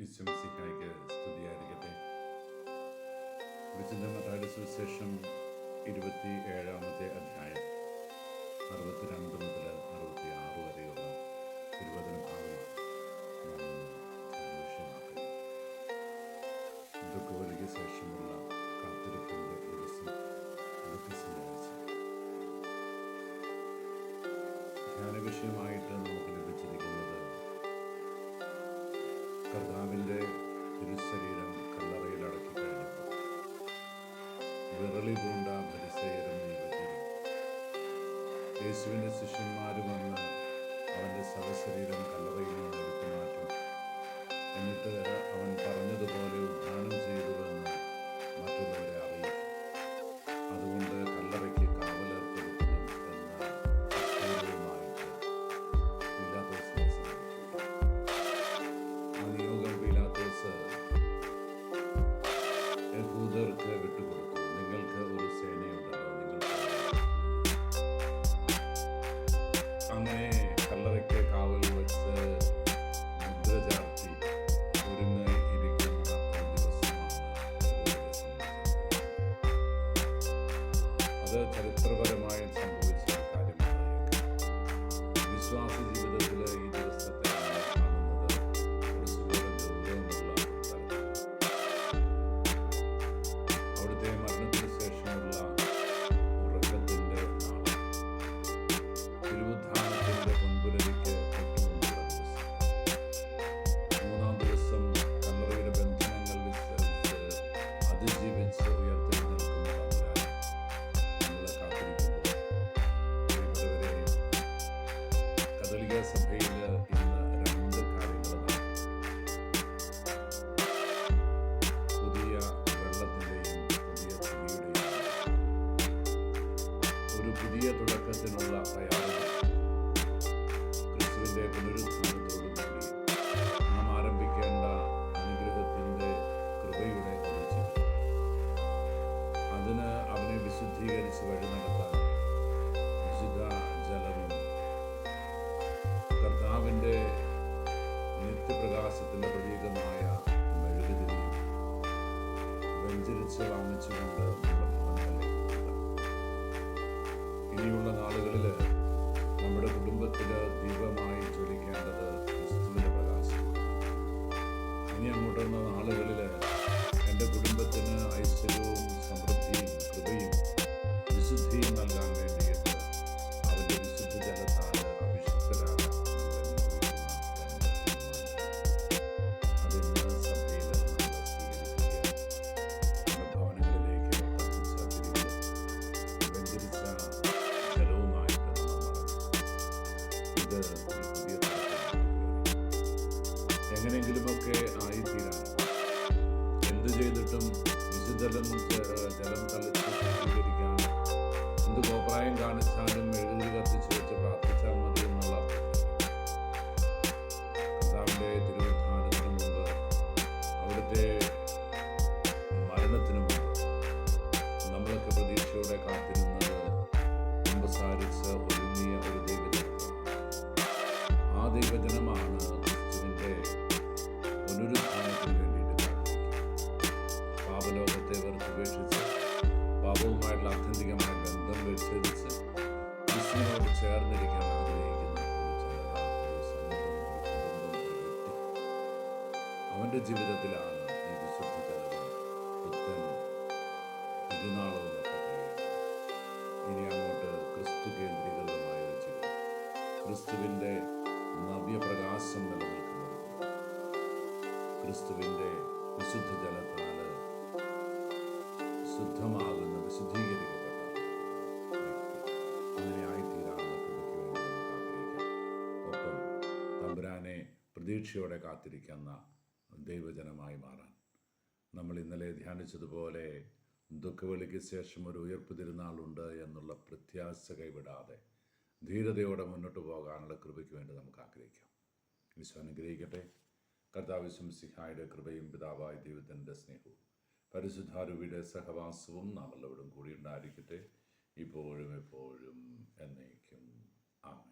ഈശ്വമിശിഹായ്ക്ക് സ്തുതിയായിരിക്കട്ടെ. വിശുദ്ധ മത്തായിയുടെ സുവിശേഷം 27-ാമത്തെ അധ്യായം 62 മുതൽ 66 വരെയുള്ള തിരുവചന ഭാഗമാണ് നാം വിഷയമാക്കുന്നത്. ദുഃഖവലിക്ക് ശേഷമുള്ള കാത്തിരിപ്പിൻ്റെ ദിവസം, ദുഃഖത്തിൻ്റെ ആഴ്ച. ധ്യാന വിഷയമായിട്ട് നമുക്ക് ലഭിച്ചിരിക്കുന്നത് കർത്താവിൻ്റെ തിരുശരീരം കല്ലറയിൽ അടക്കി കഴിഞ്ഞപ്പോൾ വിറളി പൂണ്ട ഫരിസേയരും നിയമജ്ഞരും യേശുവിൻ്റെ ശിഷ്യന്മാരും വന്ന് അവൻ്റെ ശവശരീരം കല്ലറയിൽ നിന്ന് എടുത്തു മാറ്റും, എന്നിട്ട് അവൻ പറഞ്ഞതുപോലെ ഉദ്ധാനം ചെയ്തുവെന്ന് മറ്റുള്ളവരെ അറിയിക്കും. അതുകൊണ്ട് കല്ലറയ്ക്ക് കാവലേർപ്പെടുത്തണം എന്ന തീരുമാനമായിട്ട് പീലാത്തോസിനെ സമീപിച്ചു. ആ നിയോഗം പീലാത്തോസ് യഹൂദർക്ക് വിട്ടുകൊടുത്തു. നിങ്ങൾക്ക് ഒരു സേനയുണ്ടല്ലോ, നിങ്ങൾ അങ്ങനെ കല്ലറയ്ക്ക് കാവൽ വെച്ച് മുദ്ര ചാർത്തി ഒരുങ്ങിയിരിക്കുന്ന ഒരു ദിവസമാണ് അത് ചരിത്രപരമായി സംഭവിച്ച കാര്യമാണ്. വിശ്വാസ ജീവിതത്തിൽ ഈ ദിവസത്തെ കാണുന്നത് കുറച്ചുകൂടെ ഗൗരവമുള്ള തലത്തിൽ. അവിടുത്തെ മരണത്തിന് ശേഷമുള്ള ഉറക്കത്തിൻ്റെ നാള്, തിരുവുദ്ധാനത്തിൻ്റെ പൊൻപുലരിക്ക് തൊട്ടുമുമ്പുള്ള ദിവസം, 3-ാം ദിവസം കല്ലറയുടെ ബന്ധനങ്ങൾ വിസ്തരിച്ച് അതിജീവിച്ച് ഉയർത്തെഴുന്നേൽക്കുന്ന തമ്പുരാനെ നമ്മളെ കാത്തിരിക്കുമ്പോൾ, പ്രിയപ്പെട്ടവരെ, കത്തോലിക്ക സഭയിൽ ഇന്ന് 2 കാര്യങ്ങൾ പുതിയ വെള്ളത്തിൻ്റെയും പുതിയ തിരിയുടെയും ഒരു പുതിയ തുടക്കത്തിനുള്ള തയ്യാറെടുപ്പ്. ക്രിസ്തുവിൻ്റെ പുനരുത്ഥാനത്തോടുകൂടി നാം ആരംഭിക്കേണ്ട അനുഗ്രഹത്തിൻ്റെ കൃപയുടെ ഒരു ജീവിതം. അതിന് അവനെ വിശുദ്ധീകരിച്ച് വഴി നടത്താൻ വിശുദ്ധ ജലവും കർത്താവിൻ്റെ നിത്യപ്രകാശത്തിൻ്റെ പ്രതീകമായ മെഴുകുതിരിയും വെഞ്ചരിച്ച് വാങ്ങിച്ചുകൊണ്ട് നമ്മുടെ ഭവനങ്ങളിലേക്ക് പോകാം. ഇനിയുള്ള നാളുകളിൽ നമ്മുടെ കുടുംബത്തിൽ ദീപമായി ജ്വലിക്കേണ്ടത് ക്രിസ്തുവിൻ്റെ പ്രകാശം. ഇനി അങ്ങോട്ടുള്ള നാളുകളിൽ എൻ്റെ കുടുംബത്തിന് ഐശ്വര്യവും സമൃദ്ധിയും കൃപയും വിശുദ്ധിയും നൽകാൻ വേണ്ടിയിട്ട് അവൻ്റെ വിശുദ്ധ ജലത്താൽ അഭിഷിക്തരാകാൻ അതിന്ന് സഭയിൽ നമ്മൾ സ്വീകരിക്കുക. നമ്മുടെ ഭവനങ്ങളിലേക്ക് കത്തിച്ച തിരികളും വെഞ്ചരിച്ച ജലവുമായിട്ട് നമ്മൾ മറന്നു. ഇത് ഒരു പുതിയ തലത്തിലാണ്. എങ്ങനെയെങ്കിലുമൊക്കെ ആയിത്തീരാൻ എന്ത് ചെയ്തിട്ടും ജലം തളിച്ച് സ്വീകരിക്കാൻ എന്ത് കോപ്രായം കാണിച്ചാലും മെഴുകുതിരി കത്തിച്ച് വെച്ച് പ്രാർത്ഥിച്ചാൽ മതി എന്നുള്ള കർത്താവിൻ്റെ തിരുവുദ്ധാനത്തിന് മുമ്പ്, അവിടുത്തെ മരണത്തിന് മുമ്പ് നമ്മളൊക്കെ പ്രതീക്ഷയോടെ കാത്തിരുന്നത് കുമ്പസാരിച്ച ഒരുങ്ങിയ ഒരു ദൈവജനമാണ്. ആ ദൈവജനമാണ് ക്രിസ്തുവിൻ്റെ പുനരുത്ഥാനത്തിന് വേണ്ടിയിട്ട് കാത്തിരിക്കുക. പാപലോകത്തെ വെറുത്തുപേക്ഷിച്ച് പാപവുമായിട്ടുള്ള ആത്യന്തികമായ ബന്ധം വിച്ഛേദിച്ച് ക്രിസ്തുവിനോട് ചേർന്നിരിക്കാൻ ആഗ്രഹിക്കുന്ന ഒരു ജനത, ഒരു സമൂഹം, ഒരു കുടുംബം, ഒരു വ്യക്തി. അവൻ്റെ ജീവിതത്തിലാണ് ഈ വിശുദ്ധ ജലവും പുത്തൻ തിരുനാളവും ഒക്കെ കഴിയുന്നത്. ഇനി അങ്ങോട്ട് ക്രിസ്തു കേന്ദ്രീകൃതമായ ഒരു ജീവിതം, ക്രിസ്തുവിൻ്റെ നവ്യപ്രകാശം നിലനിൽക്കുന്നത്, ക്രിസ്തുവിൻ്റെ വിശുദ്ധ ജലത്താൽ ശുദ്ധമാകുന്ന വിശുദ്ധീകരിക്കപ്പെട്ട വ്യക്തി, അങ്ങനെ ആയിത്തീരാനുള്ള കൃപയ്ക്ക് വേണ്ടി നമുക്ക് ആഗ്രഹിക്കാം. ഒപ്പം തമ്പുരാനെ പ്രതീക്ഷയോടെ കാത്തിരിക്കുന്ന ദൈവജനമായി മാറാൻ. നമ്മൾ ഇന്നലെ ധ്യാനിച്ചതുപോലെ ദുഃഖവെളിക്ക് ശേഷം ഒരു ഉയർപ്പ് തിരുനാളുണ്ട് എന്നുള്ള പ്രത്യാശ കൈവിടാതെ ധീരതയോടെ മുന്നോട്ട് പോകാനുള്ള കൃപയ്ക്ക് വേണ്ടി നമുക്ക് ആഗ്രഹിക്കാം. ഈശോ അനുഗ്രഹിക്കട്ടെ. കർത്താവ് ശംസിഹായുടെ കൃപയും പിതാവായ ദൈവത്തിൻ്റെ സ്നേഹവും പരിശുദ്ധാരൂപിയുടെ സഹവാസവും നാം എല്ലാവരും കൂടി ഉണ്ടായിരിക്കട്ടെ, ഇപ്പോഴും എപ്പോഴും എന്നേക്കും. ആമേൻ.